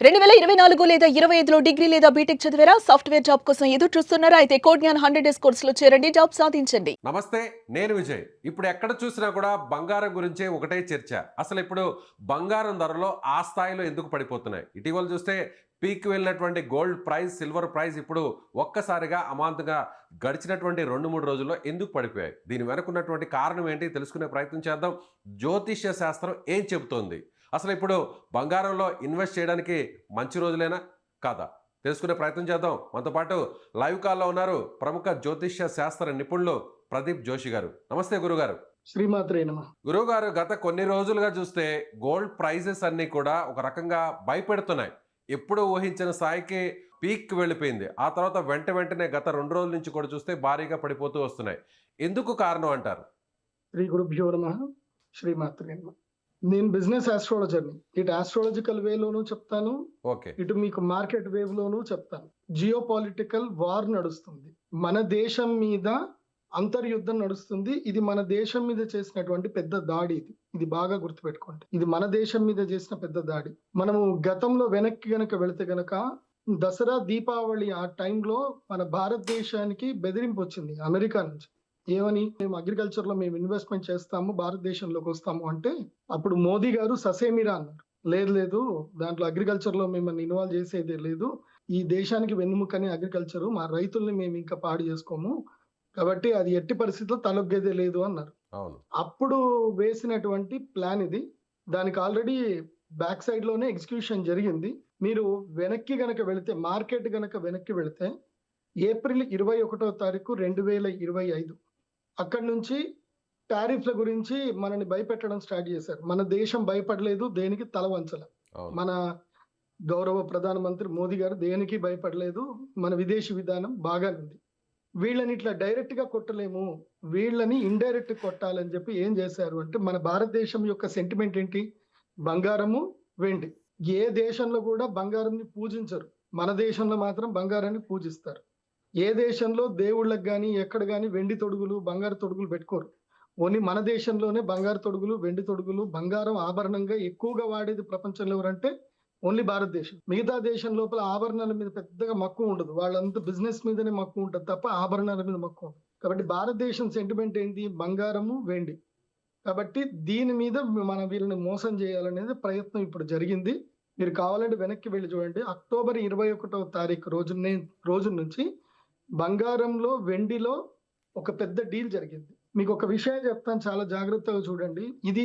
2024 లేదా 25లో డిగ్రీ లేదా బీటెక్ చదివారా? సాఫ్ట్‌వేర్ జాబ్ కోసం ఎదురు చూస్తున్నారా? అయితే కోడ్‌జ్ఞాన్ 100 డేస్ కోర్సులో చేరండి. జాబ్ సాధించండి. నమస్తే. నేను విజయ్. ఇప్పుడు ఎక్కడ చూసినా కూడా బంగారం గురించే ఒకటే చర్చ. అసలు ఇప్పుడు బంగారం ధరలు ఆ స్థాయిలో ఎందుకు పడిపోతున్నాయి? ఇటీవల చూస్తే పీక్‌కి వెళ్ళినటువంటి గోల్డ్ ప్రైస్, సిల్వర్ ప్రైస్ ఇప్పుడు ఒక్కసారిగా అమాంతంగా గడిచినటువంటి 2, 3 రోజుల్లో ఎందుకు పడిపోయాయి? దీని వెనక ఉన్నటువంటి కారణం ఏంటి తెలుసుకునే ప్రయత్నం చేద్దాం. జ్యోతిష్య శాస్త్రం ఏం చెబుతోంది? అసలు ఇప్పుడు బంగారంలో ఇన్వెస్ట్ చేయడానికి మంచి రోజులేనా? కాదా? తెలుసుకునే ప్రయత్నం చేద్దాం. మనతో పాటు లైవ్ కాల్లో ఉన్నారు ప్రముఖ జ్యోతిష్య శాస్త్ర నిపుణులు ప్రదీప్ జోషి గారు. నమస్తే గురుగారు. శ్రీమాత్రే నమ. గురువుగారు, గత కొన్ని రోజులుగా చూస్తే గోల్డ్ ప్రైజెస్ అన్నీ కూడా ఒక రకంగా భయపెడుతున్నాయి. ఎప్పుడు ఊహించిన స్థాయికి పీక్ వెళ్ళిపోయింది. ఆ తర్వాత వెంటనే గత 2 రోజుల నుంచి కూడా చూస్తే భారీగా పడిపోతూ వస్తున్నాయి. ఎందుకు కారణం అంటారు? శ్రీ గురుభ్యో నమ. శ్రీమాత్రే నమ. నేను బిజినెస్ ఆస్ట్రాలజర్ని. ఇటు ఆస్ట్రాలజికల్ వేలోనూ చెప్తాను, ఓకే. ఇటు మీకు మార్కెట్ వేవ్ లోనూ చెప్తాను. జియో పొలిటికల్ వార్ నడుస్తుంది, మన దేశం మీద అంతర్యుద్ధం నడుస్తుంది. ఇది మన దేశం మీద చేసినటువంటి పెద్ద దాడి. ఇది బాగా గుర్తుపెట్టుకోండి. ఇది మన దేశం మీద చేసిన పెద్ద దాడి. మనము గతంలో వెనక్కి గనక వెళితే గనక దసరా దీపావళి ఆ టైంలో మన భారతదేశానికి బెదిరింపు వచ్చింది అమెరికా నుంచి. ఏమని? మేము అగ్రికల్చర్ లో మేము ఇన్వెస్ట్మెంట్ చేస్తాము, భారతదేశంలోకి వస్తాము అంటే అప్పుడు మోదీ గారు ససేమిరా అన్నారు. లేదు లేదు, దాంట్లో అగ్రికల్చర్ లో మిమ్మల్ని ఇన్వాల్వ్ చేసేదే లేదు. ఈ దేశానికి వెన్నుముకని అగ్రికల్చర్, మా రైతుల్ని మేము ఇంకా పాడు చేసుకోము, కాబట్టి అది ఎట్టి పరిస్థితుల్లో తలొగ్గేదే లేదు అన్నారు. అవును. అప్పుడు వేసినటువంటి ప్లాన్ ఇది. దానికి ఆల్రెడీ బ్యాక్ సైడ్ లోనే ఎగ్జిక్యూషన్ జరిగింది. మీరు వెనక్కి గనక వెళితే, మార్కెట్ గనక వెనక్కి వెళితే ఏప్రిల్ 21వ తారీఖు 2025 అక్కడి నుంచి టారిఫ్ల గురించి మనని భయపెట్టడం స్టార్ట్ చేశారు. మన దేశం భయపడలేదు, దేనికి తల వంచల. అవును. మన గౌరవ ప్రధానమంత్రి మోదీ గారు దేనికి భయపడలేదు. మన విదేశీ విధానం బాగానుంది. వీళ్ళని ఇట్లా డైరెక్ట్ గా కొట్టలేము, వీళ్ళని ఇండైరెక్ట్ కొట్టాలని చెప్పి ఏం చేశారు అంటే, మన భారతదేశం యొక్క సెంటిమెంట్ ఏంటి? బంగారము, వెండి. ఏ దేశంలో కూడా బంగారంని పూజించరు, మన దేశంలో మాత్రం బంగారాన్ని పూజిస్తారు. ఏ దేశంలో దేవుళ్ళకి కానీ ఎక్కడ కానీ వెండి తొడుగులు, బంగారు తొడుగులు పెట్టుకోరు. ఓన్లీ మన దేశంలోనే బంగారు తొడుగులు, వెండి తొడుగులు, బంగారం ఆభరణంగా ఎక్కువగా వాడేది ప్రపంచంలో ఎవరంటే ఓన్లీ భారతదేశం. మిగతా దేశం లోపల ఆభరణాల మీద పెద్దగా మక్కువ ఉండదు, వాళ్ళంతా బిజినెస్ మీదనే మక్కువ ఉంటుంది తప్ప ఆభరణాల మీద మక్కువ ఉండదు. కాబట్టి భారతదేశం సెంటిమెంట్ ఏంటి? బంగారము, వెండి. కాబట్టి దీని మీద మన వీళ్ళని మోసం చేయాలనేది ప్రయత్నం ఇప్పుడు జరిగింది. మీరు కావాలంటే వెనక్కి వెళ్ళి చూడండి. అక్టోబర్ 21వ తారీఖు రోజు నుంచి బంగారంలో, వెండిలో ఒక పెద్ద డీల్ జరిగింది. మీకు ఒక విషయం చెప్తాను, చాలా జాగ్రత్తగా చూడండి. ఇది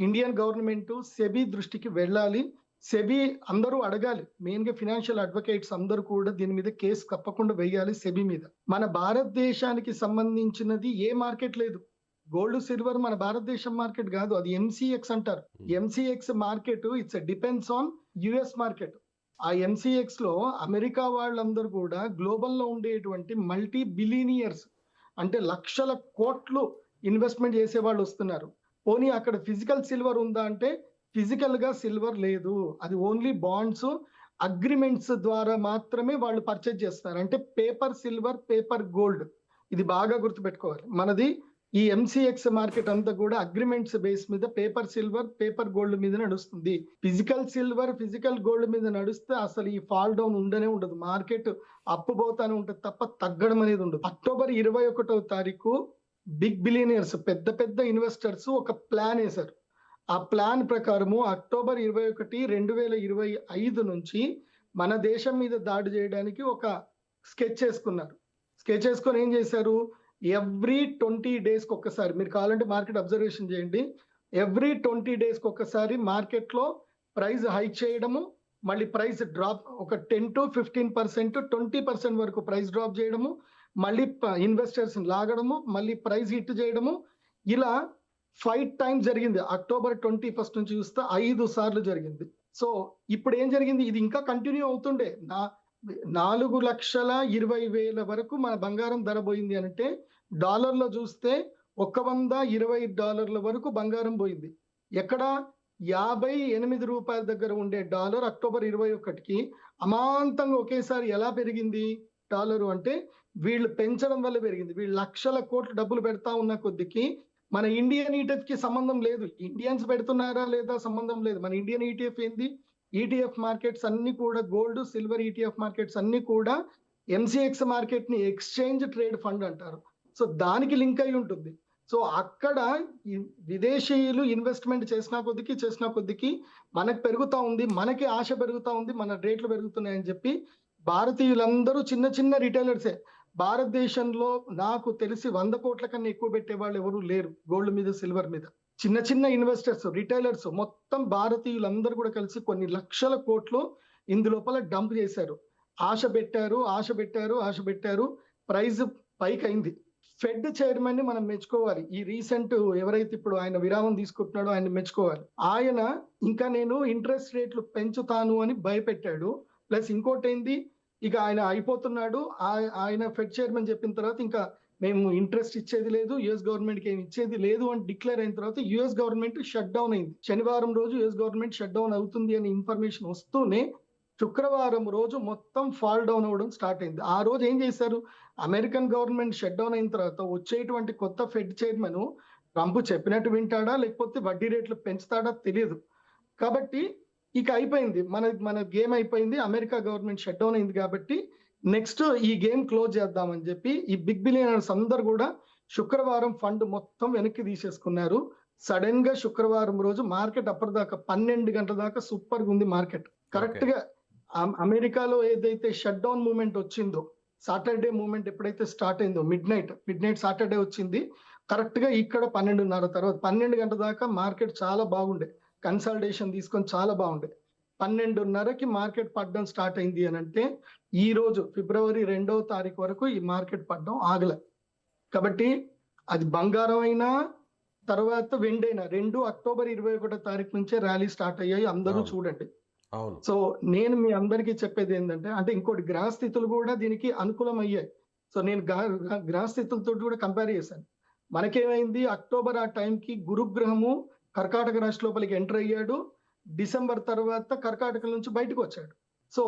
ఇండియన్ గవర్నమెంట్ సెబీ దృష్టికి వెళ్ళాలి. సెబీ అందరూ అడగాలి. మెయిన్ గా ఫినాన్షియల్ అడ్వకేట్స్ అందరూ కూడా దీని మీద కేసు తప్పకుండా వేయాలి సెబీ మీద. మన భారతదేశానికి సంబంధించినది ఏ మార్కెట్ లేదు. గోల్డ్, సిల్వర్ మన భారతదేశం మార్కెట్ కాదు, అది ఎంసీఎక్స్ అంటారు. MCX market it's depends on US market. ఆ ఎంసీఎక్స్ లో అమెరికా వాళ్ళందరూ కూడా గ్లోబల్ లో ఉండేటువంటి మల్టీ బిలియనియర్స్, అంటే లక్షల కోట్లు ఇన్వెస్ట్మెంట్ చేసే వాళ్ళు వస్తున్నారు. పోనీ అక్కడ ఫిజికల్ సిల్వర్ ఉందా అంటే ఫిజికల్ గా సిల్వర్ లేదు. అది ఓన్లీ బాండ్స్, అగ్రిమెంట్స్ ద్వారా మాత్రమే వాళ్ళు పర్చేజ్ చేస్తారు. అంటే పేపర్ సిల్వర్, పేపర్ గోల్డ్. ఇది బాగా గుర్తుపెట్టుకోవాలి. మనది ఈ ఎంసీఎక్స్ మార్కెట్ అంతా కూడా అగ్రిమెంట్స్ బేస్ మీద పేపర్ సిల్వర్, పేపర్ గోల్డ్ మీద నడుస్తుంది. ఫిజికల్ సిల్వర్, ఫిజికల్ గోల్డ్ మీద నడుస్తే అసలు ఈ ఫాల్ డౌన్ ఉండనే ఉండదు. మార్కెట్ అప్పు పోతానే ఉంటుంది తప్ప తగ్గడం అనేది ఉండదు. అక్టోబర్ 21వ తారీఖు బిగ్ బిలియనియర్స్, పెద్ద పెద్ద ఇన్వెస్టర్స్ ఒక ప్లాన్ వేశారు. ఆ ప్లాన్ ప్రకారము అక్టోబర్ 21, 2025 నుంచి మన దేశం మీద దాడి చేయడానికి ఒక స్కెచ్ చేసుకున్నారు. స్కెచ్ చేసుకొని ఏం చేశారు? ఎవ్రీ 20 డేస్కి ఒక్కసారి, మీరు కావాలంటే మార్కెట్ అబ్జర్వేషన్ చేయండి, ఎవ్రీ 20 డేస్కి ఒక్కసారి మార్కెట్లో ప్రైస్ హైక్ చేయడము, మళ్ళీ ప్రైస్ డ్రాప్, ఒక 10 to 15%, 20% వరకు ప్రైస్ డ్రాప్ చేయడము, మళ్ళీ ఇన్వెస్టర్స్ లాగడము, మళ్ళీ ప్రైస్ హిట్ చేయడము. ఇలా 5 టైమ్స్ జరిగింది. అక్టోబర్ 21 నుంచి చూస్తే 5 సార్లు జరిగింది. సో ఇప్పుడు ఏం జరిగింది? ఇది ఇంకా కంటిన్యూ అవుతుండే. 4,20,000 వరకు మన బంగారం ధర పోయింది అంటే, డాలర్లో చూస్తే $120 వరకు బంగారం పోయింది. ఎక్కడ? 58 రూపాయల దగ్గర ఉండే డాలర్ అక్టోబర్ 21కి అమాంతంగా ఒకేసారి ఎలా పెరిగింది డాలరు అంటే, వీళ్ళు పెంచడం వల్ల పెరిగింది. వీళ్ళు లక్షల కోట్లు డబ్బులు పెడతా ఉన్న కొద్దికి మన ఇండియన్ ఈటీఎఫ్ కి సంబంధం లేదు. ఇండియన్స్ పెడుతున్నారా లేదా సంబంధం లేదు. మన ఇండియన్ ఈటీఎఫ్ ఏంది? ఈటీఎఫ్ మార్కెట్స్ అన్ని కూడా గోల్డ్ సిల్వర్ ఈటీఎఫ్ మార్కెట్స్ అన్ని కూడా ఎంసీఎక్స్ మార్కెట్ ని ఎక్స్చేంజ్ ట్రేడ్ ఫండ్ అంటారు. సో దానికి లింక్ అయి ఉంటుంది. సో అక్కడ ఈ విదేశీయులు ఇన్వెస్ట్మెంట్ చేసిన కొద్దికి మనకు పెరుగుతా ఉంది, మనకి ఆశ పెరుగుతా ఉంది, మన రేట్లు పెరుగుతున్నాయని చెప్పి భారతీయులందరూ చిన్న చిన్న రిటైలర్సే. భారతదేశంలో నాకు తెలిసి 100 కోట్ల కన్నా ఎక్కువ పెట్టే వాళ్ళు ఎవరు లేరు గోల్డ్ మీద సిల్వర్ మీద. చిన్న చిన్న ఇన్వెస్టర్స్ రిటైలర్స్ మొత్తం భారతీయులందరూ కూడా కలిసి కొన్ని లక్షల కోట్లు ఇందులోపల డంప్ చేశారు. ఆశ పెట్టారు, ప్రైస్ పైకి అయింది. ఫెడ్ చైర్మన్ ని మనం మెచ్చుకోవాలి. ఈ రీసెంట్ ఎవరైతే ఇప్పుడు ఆయన విరామం తీసుకుంటున్నాడో ఆయన మెచ్చుకోవాలి. ఆయన ఇంకా నేను ఇంట్రెస్ట్ రేట్లు పెంచుతాను అని భయపెట్టాడు. ప్లస్ ఇంకోటి ఏంది, ఇక ఆయన అయిపోతున్నాడు. ఆయన ఫెడ్ చైర్మన్ చెప్పిన తర్వాత ఇంకా మేము ఇంట్రెస్ట్ ఇచ్చేది లేదు, యుఎస్ గవర్నమెంట్ కి ఏమి ఇచ్చేది లేదు అని డిక్లేర్ అయిన తర్వాత యుఎస్ గవర్నమెంట్ షట్ డౌన్ అయింది. శనివారం రోజు యుఎస్ గవర్నమెంట్ షట్ డౌన్ అవుతుంది అనే ఇన్ఫర్మేషన్ వస్తూనే శుక్రవారం రోజు మొత్తం ఫాల్ డౌన్ అవ్వడం స్టార్ట్ అయింది. ఆ రోజు ఏం చేశారు, అమెరికన్ గవర్నమెంట్ షట్ డౌన్ అయిన తర్వాత వచ్చేటువంటి కొత్త ఫెడ్ చైర్మన్ ట్రంప్ చెప్పినట్టు వింటాడా లేకపోతే వడ్డీ రేట్లు పెంచుతాడా తెలియదు. కాబట్టి ఇక అయిపోయింది, మన గేమ్ అయిపోయింది. అమెరికా గవర్నమెంట్ షట్ డౌన్ అయింది కాబట్టి నెక్స్ట్ ఈ గేమ్ క్లోజ్ చేద్దామని చెప్పి ఈ బిగ్ బిలియనర్స్ అందరు కూడా శుక్రవారం ఫండ్ మొత్తం వెనక్కి తీసేసుకున్నారు. సడన్ గా శుక్రవారం రోజు మార్కెట్ అప్పటిదాకా 12 గంటల దాకా సూపర్ గా ఉంది మార్కెట్. కరెక్ట్ గా అమెరికాలో ఏదైతే షట్ డౌన్ మూమెంట్ వచ్చిందో, సాటర్డే మూమెంట్ ఎప్పుడైతే స్టార్ట్ అయిందో మిడ్ నైట్ సాటర్డే వచ్చింది, కరెక్ట్ గా ఇక్కడ 12:30 తర్వాత 12 గంటల దాకా మార్కెట్ చాలా బాగుండే, కన్సల్టేషన్ తీసుకొని చాలా బాగుండే. 12:30కి మార్కెట్ పడడం స్టార్ట్ అయింది అని అంటే ఈ రోజు ఫిబ్రవరి 2వ తారీఖు వరకు ఈ మార్కెట్ పడడం ఆగలే. కాబట్టి అది బంగారం అయినా తర్వాత వెండైనా రెండు అక్టోబర్ 21వ తారీఖు నుంచే ర్యాలీ స్టార్ట్ అయ్యాయి. అందరూ చూడండి. సో నేను మీ అందరికీ చెప్పేది ఏంటంటే, అంటే ఇంకోటి గ్రహ స్థితులు కూడా దీనికి అనుకూలం అయ్యాయి. సో నేను గ్రహ స్థితులతో కూడా కంపేర్ చేశాను. మనకేమైంది, అక్టోబర్ ఆ టైంకి గురుగ్రహము కర్కాటక రాశి లోపలికి ఎంటర్ అయ్యాడు. డిసెంబర్ తర్వాత కర్కాటక నుంచి బయటకు వచ్చాడు. సో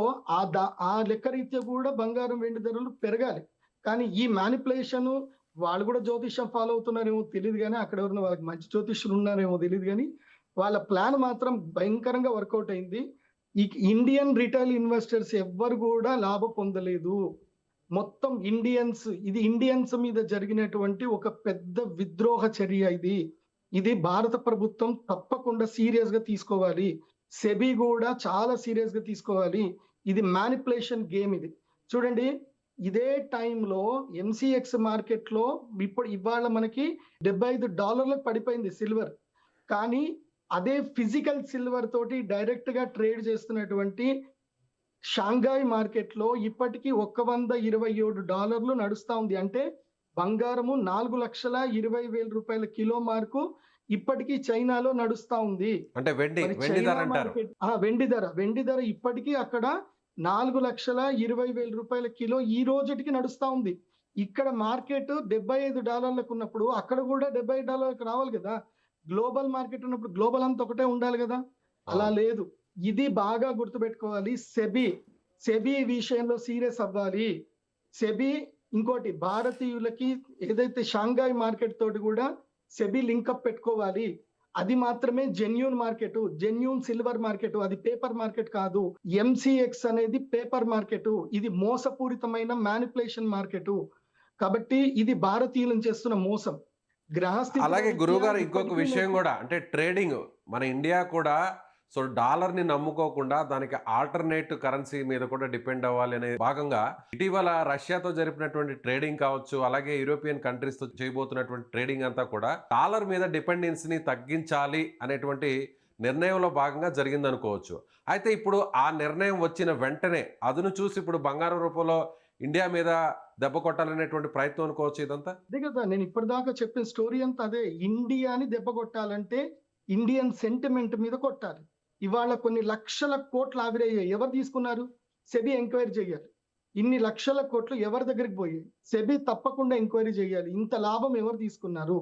ఆ లెక్క రీత్యా కూడా బంగారం వెండి ధరలు పెరగాలి. కానీ ఈ మ్యానిపులేషన్ వాళ్ళు కూడా జ్యోతిష్యం ఫాలో అవుతున్నారేమో తెలియదు, కానీ అక్కడ ఎవరైనా వాళ్ళకి మంచి జ్యోతిష్యులు ఉన్నారేమో తెలియదు, కానీ వాళ్ళ ప్లాన్ మాత్రం భయంకరంగా వర్కౌట్ అయింది. ఈ ఇండియన్ రిటైల్ ఇన్వెస్టర్స్ ఎవ్వరు కూడా లాభం పొందలేదు. మొత్తం ఇది ఇండియన్స్ మీద జరిగినటువంటి ఒక పెద్ద విద్రోహ చర్య. ఇది భారత ప్రభుత్వం తప్పకుండా సీరియస్ గా తీసుకోవాలి. సెబీ కూడా చాలా సీరియస్ గా తీసుకోవాలి. ఇది మ్యానిపులేషన్ గేమ్. ఇది చూడండి, ఇదే టైంలో ఎంసీఎక్స్ మార్కెట్ లో ఇవాళ మనకి $75 పడిపోయింది సిల్వర్. కానీ అదే ఫిజికల్ సిల్వర్ తోటి డైరెక్ట్ గా ట్రేడ్ చేస్తున్నటువంటి షాంఘాయ్ మార్కెట్ లో ఇప్పటికీ $127 నడుస్తా ఉంది. అంటే బంగారము 4,20,000 కిలో మార్కు ఇప్పటికీ చైనాలో నడుస్తా ఉంది. అంటే వెండి ధర ఇప్పటికీ అక్కడ 4,20,000 కిలో ఈ రోజుకి నడుస్తా ఉంది. ఇక్కడ మార్కెట్ $75 ఉన్నప్పుడు అక్కడ కూడా $70 రావాలి కదా. గ్లోబల్ మార్కెట్ ఉన్నప్పుడు గ్లోబల్ అంతా ఒకటే ఉండాలి కదా, అలా లేదు. ఇది బాగా గుర్తుపెట్టుకోవాలి. సెబీ విషయంలో సీరియస్ అవ్వాలి. సెబీ ఇంకోటి భారతీయులకి ఏదైతే షాంఘాయ్ మార్కెట్ తోటి కూడా సెబీ లింకప్ పెట్టుకోవాలి. అది మాత్రమే genuine market, genuine silver market, అది పేపర్ మార్కెట్ కాదు. ఎంసీఎక్స్ అనేది పేపర్ మార్కెట్, ఇది మోసపూరితమైన మ్యానిపులేషన్ మార్కెట్. కాబట్టి ఇది భారతీయులను చేస్తున్న మోసం. అలాగే గురువు గారు ఇంకొక విషయం కూడా, అంటే ట్రేడింగ్ మన ఇండియా కూడా సో డాలర్ ని నమ్ముకోకుండా దానికి ఆల్టర్నేట్ కరెన్సీ మీద కూడా డిపెండ్ అవ్వాలి అనే భాగంగా ఇటీవల రష్యాతో జరిపినటువంటి ట్రేడింగ్ కావచ్చు, అలాగే యూరోపియన్ కంట్రీస్ తో చేయబోతున్నటువంటి ట్రేడింగ్ అంతా కూడా డాలర్ మీద డిపెండెన్సీని తగ్గించాలి అనేటువంటి నిర్ణయంలో భాగంగా జరిగింది అనుకోవచ్చు. అయితే ఇప్పుడు ఆ నిర్ణయం వచ్చిన వెంటనే అదును చూసి ఇప్పుడు బంగారం రూపంలో ఇండియా మీద దెబ్బ కొట్టాలనేటువంటి ప్రయత్నం అనుకోవచ్చు ఇదంతా. అదే కదా నేను ఇప్పటిదాకా చెప్పిన స్టోరీ అంతా అదే. ఇండియాని దెబ్బ కొట్టాలంటే ఇండియన్ సెంటిమెంట్ మీద కొట్టాలి. ఇవాళ కొన్ని లక్షల కోట్లు ఆవిరయ్యాయి. ఎవరు తీసుకున్నారు? సెబీ ఎంక్వైరీ చేయాలి. ఇన్ని లక్షల కోట్లు ఎవరి దగ్గరికి పోయాయి? సెబీ తప్పకుండా ఎంక్వైరీ చేయాలి. ఇంత లాభం ఎవరు తీసుకున్నారు?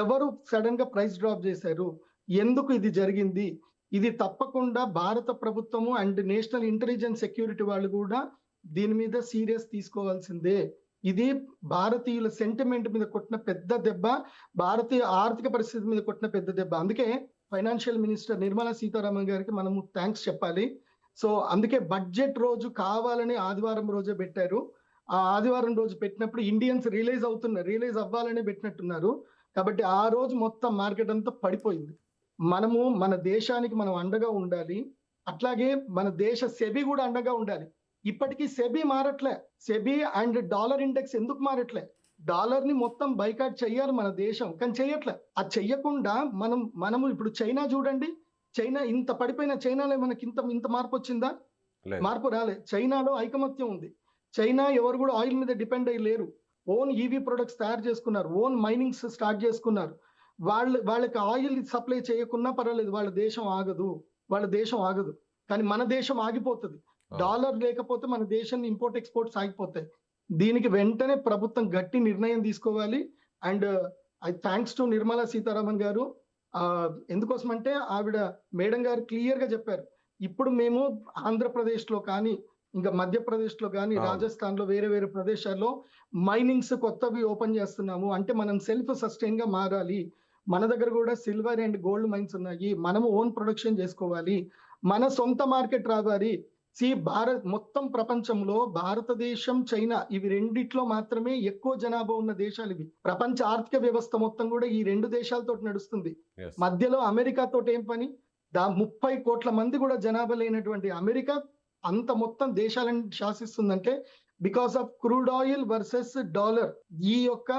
ఎవరు సడన్ గా ప్రైస్ డ్రాప్ చేశారు? ఎందుకు ఇది జరిగింది? ఇది తప్పకుండా భారత ప్రభుత్వము అండ్ నేషనల్ ఇంటెలిజెన్స్ సెక్యూరిటీ వాళ్ళు కూడా దీని మీద సీరియస్ తీసుకోవాల్సిందే. ఇది భారతీయుల సెంటిమెంట్ మీద కొట్టిన పెద్ద దెబ్బ, భారతీయ ఆర్థిక పరిస్థితి మీద కొట్టిన పెద్ద దెబ్బ. అందుకే ఫైనాన్షియల్ మినిస్టర్ నిర్మలా సీతారామన్ గారికి మనము థ్యాంక్స్ చెప్పాలి. సో అందుకే బడ్జెట్ రోజు కావాలని ఆదివారం రోజే పెట్టారు. ఆ ఆదివారం రోజు పెట్టినప్పుడు ఇండియన్స్ రియలైజ్ అవ్వాలని పెట్టినట్టున్నారు. కాబట్టి ఆ రోజు మొత్తం మార్కెట్ అంతా పడిపోయింది. మనము మన దేశానికి మనం అండగా ఉండాలి. అట్లాగే మన దేశ సెబీ కూడా అండగా ఉండాలి. ఇప్పటికీ సెబీ మారట్లే. సెబీ అండ్ డాలర్ ఇండెక్స్ ఎందుకు మారట్లే? డాలర్ ని మొత్తం బైకాట్ చెయ్యాలి మన దేశం, కానీ చెయ్యట్లే. అది చెయ్యకుండా మనము ఇప్పుడు చైనా చూడండి. చైనా ఇంత పడిపోయిన చైనాలో మనకి ఇంత మార్పు వచ్చిందా? లేదు. మార్పు రాలే. చైనాలో ఐకమత్యం ఉంది. చైనా ఎవరు కూడా ఆయిల్ మీద డిపెండ్ అయ్యి లేరు. ఓన్ ఈవీ ప్రొడక్ట్స్ తయారు చేసుకున్నారు. ఓన్ మైనింగ్స్ స్టార్ట్ చేసుకున్నారు. వాళ్ళకి ఆయిల్ సప్లై చేయకున్నా పర్వాలేదు, వాళ్ళ దేశం ఆగదు. కానీ మన దేశం ఆగిపోతుంది. డాలర్ లేకపోతే మన దేశం ఇంపోర్ట్ ఎక్స్పోర్ట్స్ ఆగిపోతాయి. దీనికి వెంటనే ప్రభుత్వం గట్టి నిర్ణయం తీసుకోవాలి. And thanks to Nirmala Sitharaman గారు. ఎందుకోసం అంటే ఆవిడ మేడం గారు క్లియర్ గా చెప్పారు. ఇప్పుడు మేము ఆంధ్రప్రదేశ్ లో కానీ, ఇంకా మధ్యప్రదేశ్ లో కానీ, అవును. రాజస్థాన్ లో వేరే ప్రదేశాల్లో మైనింగ్స్ కొత్తవి ఓపెన్ చేస్తున్నాము. అంటే మనం సెల్ఫ్ సస్టైన్ గా మారాలి. మన దగ్గర కూడా సిల్వర్ అండ్ గోల్డ్ మైన్స్ ఉన్నాయి. మనము ఓన్ ప్రొడక్షన్ చేసుకోవాలి. మన సొంత మార్కెట్ రావాలి. మొత్తం ప్రపంచంలో భారతదేశం, చైనా ఇవి రెండిట్లో మాత్రమే ఎక్కువ జనాభా ఉన్న దేశాలు ఇవి. ప్రపంచ ఆర్థిక వ్యవస్థ మొత్తం కూడా ఈ రెండు దేశాలతో నడుస్తుంది. Yes. మధ్యలో అమెరికా తోటి ఏం పని? 30 కోట్ల మంది కూడా జనాభా లేనటువంటి అమెరికా అంత మొత్తం దేశాలను శాసిస్తుందంటే because of crude oil versus dollar. ఈ యొక్క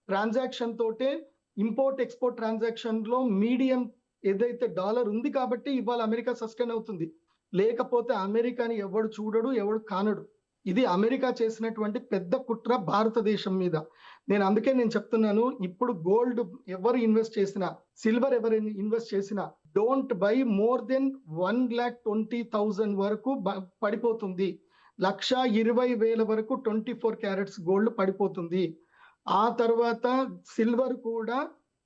ట్రాన్సాక్షన్ తోటే ఇంపోర్ట్ ఎక్స్పోర్ట్ ట్రాన్సాక్షన్ లో మీడియం ఏదైతే డాలర్ ఉంది కాబట్టి ఇవాళ అమెరికా సస్టైన్ అవుతుంది. లేకపోతే అమెరికాని ఎవడు చూడడు, ఎవడు కానడు. ఇది అమెరికా చేసినటువంటి పెద్ద కుట్ర భారతదేశం మీద. అందుకే నేను చెప్తున్నాను, ఇప్పుడు గోల్డ్ ఎవరు ఇన్వెస్ట్ చేసినా, సిల్వర్ ఎవరు ఇన్వెస్ట్ చేసినా డోంట్ బై మోర్ దెన్ 1,20,000 వరకు పడిపోతుంది. 1,20,000 వరకు 24 క్యారెట్స్ గోల్డ్ పడిపోతుంది. ఆ తర్వాత సిల్వర్ కూడా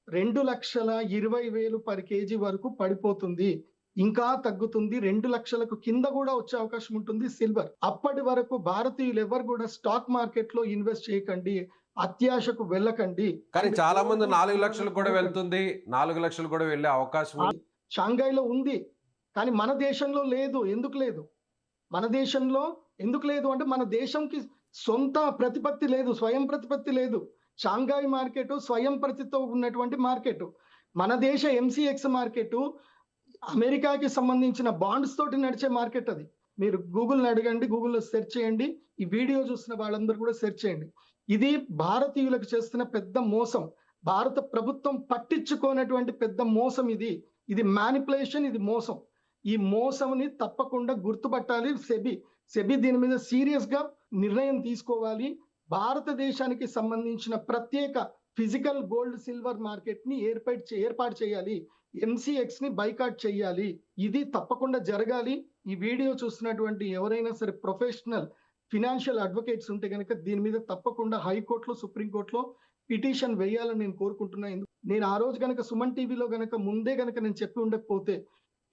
2,20,000 పర్ కేజీ వరకు పడిపోతుంది. ఇంకా తగ్గుతుంది. 2 లక్షలకు కింద కూడా వచ్చే అవకాశం ఉంటుంది సిల్వర్. అప్పటి వరకు భారతీయులు ఎవరు కూడా స్టాక్ మార్కెట్ లో ఇన్వెస్ట్ చేయకండి, అత్యాశకు వెళ్ళకండి. కానీ చాలా మంది 4 లక్షలు కూడా వెళ్తుంది, 4 లక్షలు కూడా వెళ్ళే అవకాశం ఉంది. షాంఘైలో ఉంది, కానీ మన దేశంలో లేదు. ఎందుకు లేదు? మన దేశంలో ఎందుకు లేదు అంటే మన దేశంకి సొంత ప్రతిపత్తి లేదు, స్వయం ప్రతిపత్తి లేదు. షాంఘై మార్కెట్ స్వయం ప్రతితో ఉన్నటువంటి మార్కెట్. మన దేశ ఎంసీఎక్స్ మార్కెట్ అమెరికాకి సంబంధించిన బాండ్స్ తోటి నడిచే మార్కెట్. అది మీరు గూగుల్ని అడగండి, గూగుల్లో సెర్చ్ చేయండి. ఈ వీడియో చూస్తున్న వాళ్ళందరూ కూడా సెర్చ్ చేయండి. ఇది భారతీయులకు చేస్తున్న పెద్ద మోసం. భారత ప్రభుత్వం పట్టించుకోనటువంటి పెద్ద మోసం ఇది మ్యానిపులేషన్, ఇది మోసం. ఈ మోసంని తప్పకుండా గుర్తుపట్టాలి. సెబీ దీని మీద సీరియస్ గా నిర్ణయం తీసుకోవాలి. భారతదేశానికి సంబంధించిన ప్రత్యేక ఫిజికల్ గోల్డ్ సిల్వర్ మార్కెట్ ని ఏర్పాటు చేయాలి. ఎంసీఎక్స్ ని బైకాట్ చేయాలి. ఇది తప్పకుండా జరగాలి. ఈ వీడియో చూస్తున్నటువంటి ఎవరైనా సరే ప్రొఫెషనల్ ఫినాన్షియల్ అడ్వకేట్స్ ఉంటే కనుక దీని మీద తప్పకుండా హైకోర్టులో, సుప్రీంకోర్టులో పిటిషన్ వేయాలని నేను కోరుకుంటున్నాను. నేను ఆ రోజు కనుక సుమన్ టీవీలో ముందే నేను చెప్పి ఉండకపోతే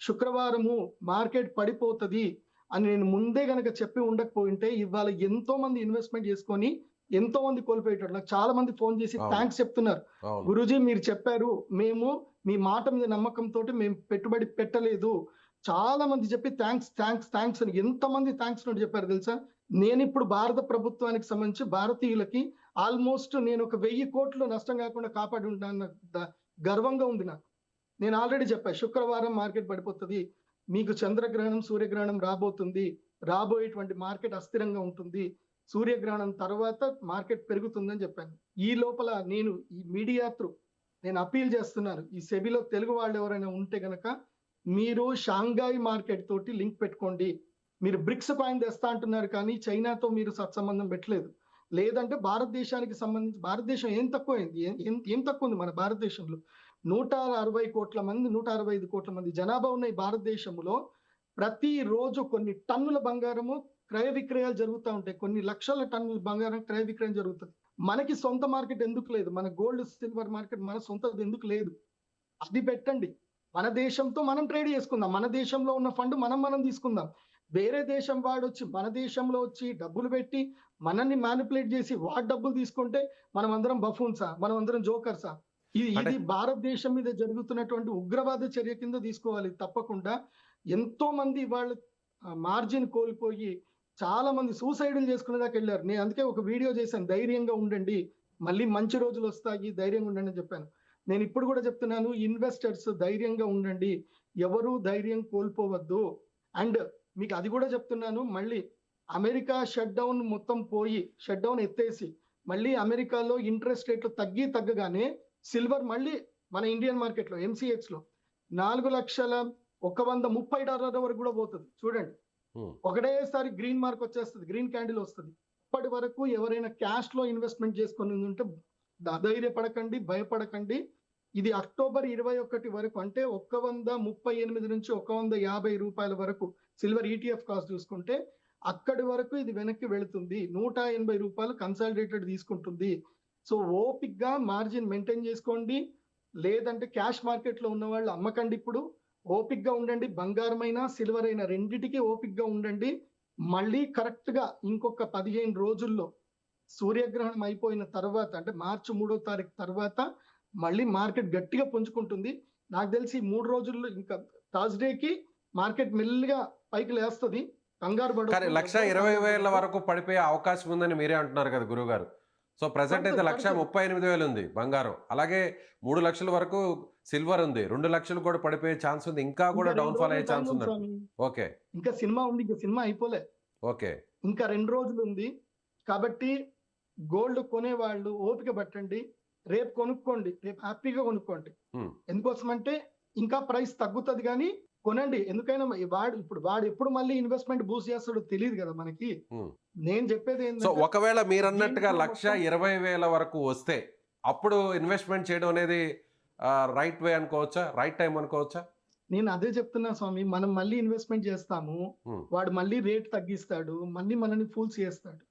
శుక్రవారము మార్కెట్ పడిపోతుంది అని నేను ముందే చెప్పి ఉండకపోయింటే ఇవాళ ఎంతో మంది ఇన్వెస్ట్మెంట్ చేసుకొని ఎంతో మంది కోల్పోయేటట్టు. నాకు చాలా మంది ఫోన్ చేసి థ్యాంక్స్ చెప్తున్నారు. గురూజీ మీరు చెప్పారు, మేము మీ మాట మీద నమ్మకంతో మేము పెట్టుబడి పెట్టలేదు. చాలా మంది చెప్పి థ్యాంక్స్ అని ఎంతమంది థ్యాంక్స్ నోటి చెప్పారు తెలుసా? నేను ఇప్పుడు భారత ప్రభుత్వానికి సంబంధించి భారతీయులకి ఆల్మోస్ట్ నేను 1,000 కోట్లు నష్టం కాకుండా కాపాడి ఉంటాను. గర్వంగా ఉంది నాకు. నేను ఆల్రెడీ చెప్పా, శుక్రవారం మార్కెట్ పడిపోతుంది, మీకు చంద్రగ్రహణం, సూర్యగ్రహణం రాబోతుంది, రాబోయేటువంటి మార్కెట్ అస్థిరంగా ఉంటుంది, సూర్యగ్రహణం తర్వాత మార్కెట్ పెరుగుతుందని చెప్పాను. ఈ లోపల నేను ఈ మీడియా త్రూ నేను అపీల్ చేస్తున్నాను, ఈ సెబీలో తెలుగు వాళ్ళు ఎవరైనా ఉంటే గనక మీరు షాంఘై మార్కెట్ తోటి లింక్ పెట్టుకోండి. మీరు బ్రిక్స్ కాయిన్ తెస్తా అంటున్నారు కానీ చైనాతో మీరు సత్సంబంధం పెట్టలేదు. లేదంటే భారతదేశానికి సంబంధించి భారతదేశం ఏం తక్కువైంది? ఏం తక్కువ ఉంది మన భారతదేశంలో? 160 కోట్ల మంది, 165 కోట్ల మంది జనాభా ఉన్న ఈ భారతదేశంలో ప్రతిరోజు కొన్ని టన్నుల బంగారము క్రయ విక్రయాలు జరుగుతూ ఉంటాయి. కొన్ని లక్షల టన్నుల బంగారం క్రయ విక్రయం జరుగుతుంది. మనకి సొంత మార్కెట్ ఎందుకు లేదు? మన గోల్డ్ సిల్వర్ మార్కెట్ మన సొంతది ఎందుకు లేదు? అది పెట్టండి. మన దేశంతో మనం ట్రేడ్ చేసుకుందాం. మన దేశంలో ఉన్న ఫండ్ మనం తీసుకుందాం. వేరే దేశం వాడు వచ్చి మన దేశంలో వచ్చి డబ్బులు పెట్టి మనల్ని మ్యానిపులేట్ చేసి వాడు డబ్బులు తీసుకుంటే మనం అందరం బఫూన్సా? మనం అందరం జోకర్సా? అంటే ఇది భారతదేశం మీద జరుగుతున్నటువంటి ఉగ్రవాద చర్య కింద తీసుకోవాలి తప్పకుండా. ఎంతో మంది వాళ్ళు మార్జిన్ కోల్పోయి చాలా మంది సూసైడ్లు చేసుకునే దాకా వెళ్ళారు. నేను అందుకే ఒక వీడియో చేశాను, ధైర్యంగా ఉండండి, మళ్ళీ మంచి రోజులు వస్తాయి, ధైర్యంగా ఉండండి అని చెప్పాను. నేను ఇప్పుడు కూడా చెప్తున్నాను, ఇన్వెస్టర్స్ ధైర్యంగా ఉండండి, ఎవరు ధైర్యం కోల్పోవద్దు. అండ్ మీకు అది కూడా చెప్తున్నాను, మళ్ళీ అమెరికా షట్ డౌన్ మొత్తం పోయి, షట్ డౌన్ ఎత్తేసి మళ్ళీ అమెరికాలో ఇంట్రెస్ట్ రేట్లు తగ్గగానే సిల్వర్ మళ్ళీ మన ఇండియన్ మార్కెట్ లో MCX లో $4,130 వరకు కూడా పోతుంది. చూడండి, ఒకటేసారి గ్రీన్ మార్క్ వచ్చేస్తుంది, గ్రీన్ క్యాండిల్ వస్తుంది. ఇప్పటి వరకు ఎవరైనా క్యాష్ లో ఇన్వెస్ట్మెంట్ చేసుకొని ఉంటే ధైర్యపడకండి, భయపడకండి. ఇది అక్టోబర్ 21 వరకు, అంటే 138 నుంచి 150 రూపాయల వరకు సిల్వర్ ETF కాస్ట్ చూసుకుంటే అక్కడి వరకు ఇది వెనక్కి వెళుతుంది. 180 రూపాయలు కన్సాలిడేటెడ్ తీసుకుంటుంది. సో ఓపిక్ గా మార్జిన్ మెయింటైన్ చేసుకోండి, లేదంటే క్యాష్ మార్కెట్ లో ఉన్న వాళ్ళు అమ్మకండి. ఇప్పుడు ఓపిక్ గా ఉండండి, బంగారం అయినా సిల్వర్ అయినా రెండిటికి ఓపిక్ గా ఉండండి. మళ్ళీ కరెక్ట్ గా ఇంకొక 15 రోజుల్లో సూర్యగ్రహణం అయిపోయిన తర్వాత, అంటే మార్చి 3వ తారీఖు తర్వాత మళ్ళీ మార్కెట్ గట్టిగా పుంజుకుంటుంది. నాకు తెలిసి 3 రోజుల్లో, ఇంకా థర్స్డేకి మార్కెట్ మెల్లిగా పైకి లేస్తుంది. కంగారు కానీ పడకండి. 1,20,000 వరకు పడిపోయే అవకాశం ఉందని మీరే అంటున్నారు కదా గురువు గారు. సో ప్రజెంట్ అయితే పడుతుంది. 1,38,000 ఉంది బంగారం, అలాగే 3 లక్షల వరకు సిల్వర్ ఉంది, 2 లక్షలు కూడా పడిపోయే ఛాన్స్ ఉంది, ఇంకా కూడా ఇంకా 2 డౌన్ ఫాల్ అయ్యే రోజులు టైం ఛాన్స్ ఉంది ఉంది. స్వామి. ఓకే ఇంకా సినిమా ఉంది, ఇంకా సినిమా అయిపోలే, ఓకే ఇంకా 2 రోజులు ఉంది. కాబట్టి గోల్డ్ కొనేవాళ్ళు ఓపిక పట్టండి, రేపు కొనుక్కోండి, రేపు హ్యాపీగా కొనుక్కోండి. ఉమ్. ఎందుకోసం అంటే ఇంకా ప్రైస్ తగ్గుతుంది, కానీ కొనండి. ఎందుకైనా వాడు ఎప్పుడు మళ్ళీ ఇన్వెస్ట్మెంట్ బూస్ట్ చేస్తాడో తెలియదు కదా మనకి. ఉమ్. నేను చెప్పేది సో ఏంటంటే, ఒకవేళ మీరు అన్నట్టుగా దీంట్లో 1,20,000 వరకు వస్తే అప్పుడు ఇన్వెస్ట్మెంట్ చేయడం అనేది రైట్ వే అనుకోవచ్చా, రైట్ టైం అనుకోవచ్చా? నేను అదే చెప్తున్నా స్వామి, మనం మళ్ళీ ఇన్వెస్ట్మెంట్ చేస్తాము, ఉమ్. వాడు మళ్ళీ రేట్ తగ్గిస్తాడు, మళ్ళీ మనల్ని ఫూల్స్ చేస్తాడు.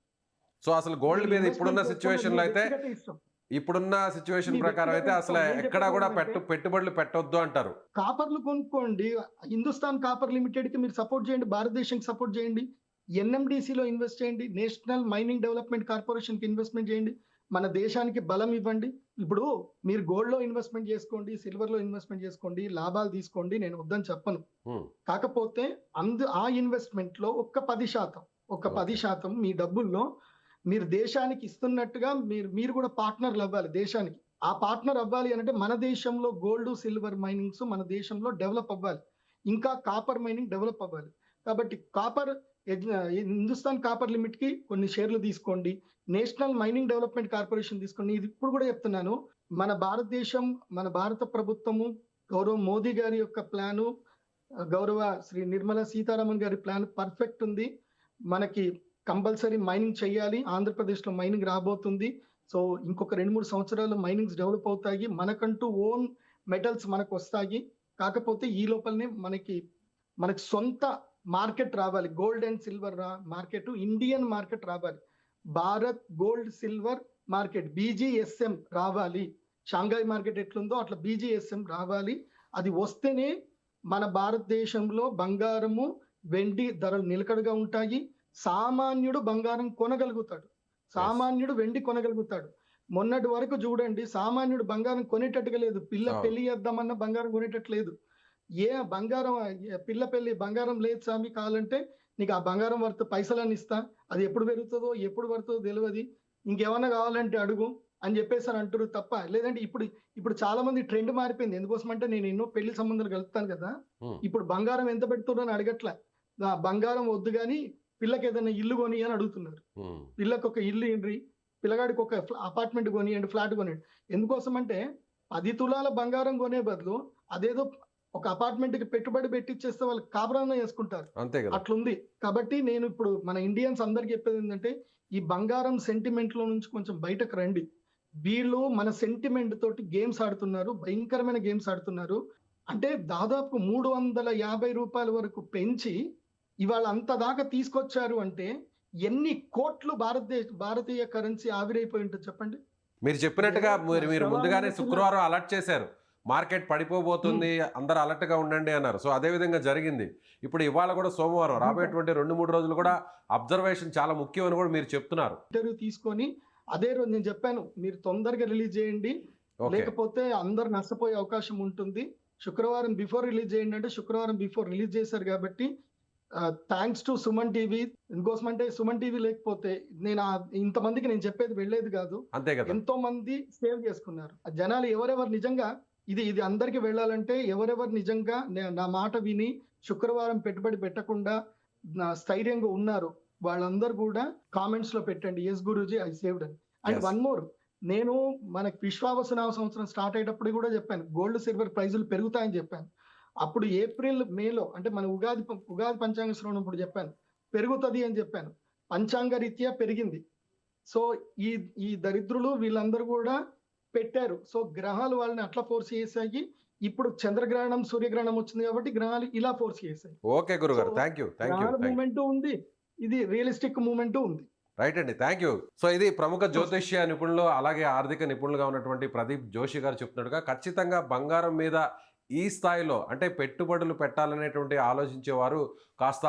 సో అసలు గోల్డ్ మీద ఇప్పుడున్న ఇన్వెస్ట్మెంట్ సిచ్యువేషన్ లో అయితే, వ్యక్తిగత ఇష్టం. ఇప్పుడున్న సిచ్యువేషన్ మీ ప్రకారం అయితే వ్యక్తిగత అసలు ఇష్టం. నేను ఎక్కడా కూడా చెప్పేది ఏంటంటే, పెట్టుబడులు పెట్టొద్దు అంటారు. కాపర్లు కొనుక్కోండి, హిందుస్థాన్ కాపర్ లిమిటెడ్ కి మీరు సపోర్ట్ చేయండి, భారతదేశానికి సపోర్ట్ చేయండి, NMDC లో ఇన్వెస్ట్ చేయండి, నేషనల్ మైనింగ్ డెవలప్మెంట్ కార్పొరేషన్ కి ఇన్వెస్ట్మెంట్ చేయండి, మన దేశానికి బలం ఇవ్వండి. ఇప్పుడు మీరు గోల్డ్ లో ఇన్వెస్ట్మెంట్ చేసుకోండి, సిల్వర్ లో ఇన్వెస్ట్మెంట్ చేసుకోండి, లాభాలు తీసుకోండి, నేను వద్దని చెప్పను. ఉమ్. కాకపోతే ఆ ఇన్వెస్ట్మెంట్ లో ఒక 10% మీ డబ్బుల్లో మీరు దేశానికి ఇస్తున్నట్టుగా మీరు కూడా పార్ట్నర్లు అవ్వాలి దేశానికి. ఆ పార్ట్నర్ అవ్వాలి అంటే మన దేశంలో గోల్డ్ సిల్వర్ మైనింగ్స్ మన దేశంలో డెవలప్ అవ్వాలి, ఇంకా కాపర్ మైనింగ్ డెవలప్ అవ్వాలి. కాబట్టి హిందుస్థాన్ కాపర్ లిమిట్ కి కొన్ని షేర్లు తీసుకోండి, నేషనల్ మైనింగ్ డెవలప్మెంట్ కార్పొరేషన్ తీసుకోండి. ఇది ఇప్పుడు కూడా చెప్తున్నాను, మన భారతదేశం, మన భారత ప్రభుత్వము, గౌరవ మోదీ గారి యొక్క ప్లాను, గౌరవ శ్రీ నిర్మలా సీతారామన్ గారి ప్లాన్ పర్ఫెక్ట్ ఉంది. మనకి కంపల్సరీ మైనింగ్ చేయాలి, ఆంధ్రప్రదేశ్ లో మైనింగ్ రాబోతుంది. సో ఇంకొక 2-3 సంవత్సరాలు మైనింగ్స్ డెవలప్ అవుతాయి, మనకంటూ ఓన్ మెటల్స్ మనకు వస్తాయి. కాకపోతే ఈ లోపలనే మనకి సొంత మార్కెట్ రావాలి, gold and silver market, Indian market రావాలి, Bharat gold silver market BGSM రావాలి. షాంఘాయ్ మార్కెట్ ఎట్లుందో అట్లా BGSM రావాలి. అది వస్తేనే మన భారతదేశంలో బంగారము వెండి ధరలు నిలకడగా ఉంటాయి, సామాన్యుడు బంగారం కొనగలుగుతాడు, సామాన్యుడు వెండి కొనగలుగుతాడు. మొన్నటి వరకు చూడండి, సామాన్యుడు బంగారం కొనేటట్టుగా లేదు, పెళ్లి చేద్దామన్నా బంగారం కొనేటట్టు లేదు. పిల్ల పెళ్లి బంగారం లేదు స్వామి, కావాలంటే నీకు ఆ బంగారం వర్త్ పైసలని ఇస్తా, అది ఎప్పుడు పెరుగుతుందో ఎప్పుడు పడుతుందో తెలియదు, ఇంకేమన్నా కావాలంటే అడుగు అని చెప్పేసి అంటారు తప్ప. లేదంటే ఇప్పుడు చాలా మంది ట్రెండ్ మారిపోయింది. ఎందుకోసం అంటే నేను ఎన్నో పెళ్లి సంబంధాలు కలుపుతాను కదా, ఇప్పుడు బంగారం ఎంత పెడుతున్నారు అని అడగట్లా, బంగారం వద్దు కానీ పిల్లకి ఏదైనా ఇల్లు కొని అని అడుగుతున్నారు. పిల్లకి ఒక ఇల్లు ఏంటి, పిల్లగాడికి ఒక అపార్ట్మెంట్ కొనియండి, ఫ్లాట్ కొనియండి. ఎందుకోసం అంటే 10 తులాల బంగారం కొనే బదులు అదేదో ఒక అపార్ట్మెంట్ కి పెట్టుబడి పెట్టిచ్చేస్తే వాళ్ళు కాపురాన్న చేసుకుంటారు, అంతే కదా. అట్లుంది. కాబట్టి నేను ఇప్పుడు మన ఇండియన్స్ అందరికి చెప్పేది ఏంటంటే, ఈ బంగారం సెంటిమెంట్ లో నుంచి కొంచెం బయటకు రండి. వీళ్ళు మన సెంటిమెంట్ తోటి గేమ్స్ ఆడుతున్నారు, భయంకరమైన గేమ్స్ ఆడుతున్నారు. అంటే దాదాపు 350 రూపాయల వరకు పెంచి ఇవాళ అంత దాకా తీసుకొచ్చారు అంటే ఎన్ని కోట్లు భారతీయ కరెన్సీ ఆవిరైపోయి ఉంటుంది చెప్పండి. మీరు చెప్పినట్టుగా మీరు ముందుగానే శుక్రవారం అలర్ట్ చేశారు, మార్కెట్ పడిపోబోతుంది, అందరూ అలర్ట్ గా ఉండండి అన్నారు. సో అదే విధంగా జరిగింది. ఇప్పుడు ఇవాళ కూడా సోమవారం, రాబోయేటువంటి 2-3 రోజులు కూడా అబ్జర్వేషన్ చాలా ముఖ్యం అని కూడా మీరు చెప్తున్నారు. ఇంటర్వ్యూ తీసుకొని అదే రోజు నేను చెప్పాను, మీరు తొందరగా రిలీజ్ చేయండి, ఓకే. లేకపోతే అందరు నష్టపోయే అవకాశం ఉంటుంది. శుక్రవారం బిఫోర్ రిలీజ్ చేయండి అంటే శుక్రవారం బిఫోర్ రిలీజ్ చేశారు కాబట్టి థ్యాంక్స్ టు సుమన్ టీవీ. ఇంకోసం అంటే సుమన్ టీవీ లేకపోతే నేను ఇంతమందికి నేను చెప్పేది వెళ్ళేది కాదు. అంతే కదా. ఎంతో మంది సేవ్ చేసుకున్నారు. ఆ జనాలు ఎవరెవరు నిజంగా ఇది అందరికి వెళ్ళాలంటే ఎవరెవరు నిజంగా నా మాట విని శుక్రవారం పెట్టుబడి పెట్టకుండా స్థైర్యంగా ఉన్నారు వాళ్ళందరూ కూడా కామెంట్స్ లో పెట్టండి ఎస్ గురూజీ ఐ సేవ్డ్ అని. And Yes. వన్ మోర్, నేను మనకి విశ్వావసనామ సంవత్సరం స్టార్ట్ అయ్యేటప్పుడు కూడా చెప్పాను గోల్డ్ సిల్వర్ ప్రైజులు పెరుగుతాయని చెప్పాను. అప్పుడు ఏప్రిల్ మేలో అంటే మన ఉగాది పంచాంగ శ్రవణం ఇప్పుడు చెప్పాను పెరుగుతుంది అని చెప్పాను. పంచాంగ రీత్యా పెరిగింది. సో ఈ దరిద్రులు వీళ్ళందరూ కూడా పెట్టారు. సో గ్రహాలు వాళ్ళని అట్లా ఫోర్స్ చేసాయి. ఇప్పుడు చంద్రగ్రహణం సూర్యగ్రహణం వచ్చింది కాబట్టి గ్రహాలు ఇలా ఫోర్స్ చేసాయి. ఓకే గురుగారు, So, థ్యాంక్ యూ. గ్రహాల మూమెంట్ ఉంది, ఇది రియలిస్టిక్ మూమెంట్ ఉంది. రైట్ అండి, థ్యాంక్ యూ. సో ఇది ప్రముఖ జ్యోతిష్య నిపుణులు అలాగే ఆర్థిక నిపుణులుగా ఉన్నటువంటి ప్రదీప్ జోషి గారు చెప్తున్నట్టుగా ఖచ్చితంగా బంగారం మీద ఈ స్థాయిలో అంటే పెట్టుబడులు పెట్టాలనేటువంటి ఆలోచించేవారు కాస్త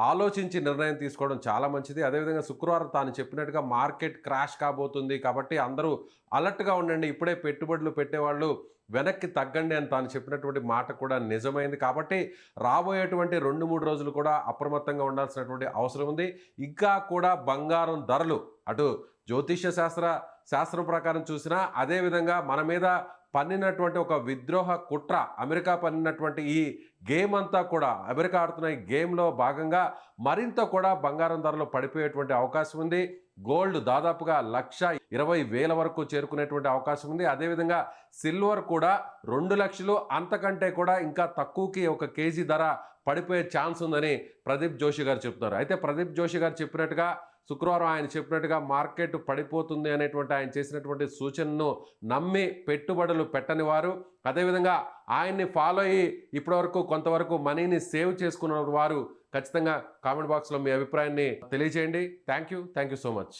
ఆలోచించి నిర్ణయం తీసుకోవడం చాలా మంచిది. అదేవిధంగా శుక్రవారం తాను చెప్పినట్టుగా మార్కెట్ క్రాష్ కాబోతుంది కాబట్టి అందరూ అలర్ట్గా ఉండండి, ఇప్పుడే పెట్టుబడులు పెట్టేవాళ్ళు వెనక్కి తగ్గండి అని తాను చెప్పినటువంటి మాట కూడా నిజమైంది. కాబట్టి రాబోయేటువంటి 2-3 రోజులు కూడా అప్రమత్తంగా ఉండాల్సినటువంటి అవసరం ఉంది. ఇంకా కూడా బంగారం ధరలు అటు జ్యోతిష్య శాస్త్రం ప్రకారం చూసినా అదేవిధంగా మన మీద పన్నినటువంటి ఒక విద్రోహ కుట్ర, అమెరికా పన్నినటువంటి ఈ గేమ్ అంతా కూడా అమెరికా ఆడుతున్న ఈ గేమ్లో భాగంగా మరింత కూడా బంగారం ధరలు పడిపోయేటువంటి అవకాశం ఉంది. గోల్డ్ దాదాపుగా 1,20,000 వరకు చేరుకునేటువంటి అవకాశం ఉంది. అదేవిధంగా సిల్వర్ కూడా 2 లక్షలు అంతకంటే కూడా ఇంకా తక్కువకి ఒక కేజీ ధర పడిపోయే ఛాన్స్ ఉందని ప్రదీప్ జోషి గారు చెప్తున్నారు. అయితే ప్రదీప్ జోషి గారు చెప్పినట్టుగా శుక్రవారం ఆయన చెప్పినట్టుగా మార్కెట్ పడిపోతుంది అనేటువంటి ఆయన చేసినటువంటి సూచనను నమ్మి పెట్టుబడులు పెట్టని వారు, అదేవిధంగా ఆయన్ని ఫాలో అయ్యి ఇప్పటివరకు కొంతవరకు మనీని సేవ్ చేసుకున్న వారు ఖచ్చితంగా కామెంట్ బాక్స్లో మీ అభిప్రాయాన్ని తెలియజేయండి. Thank you so much.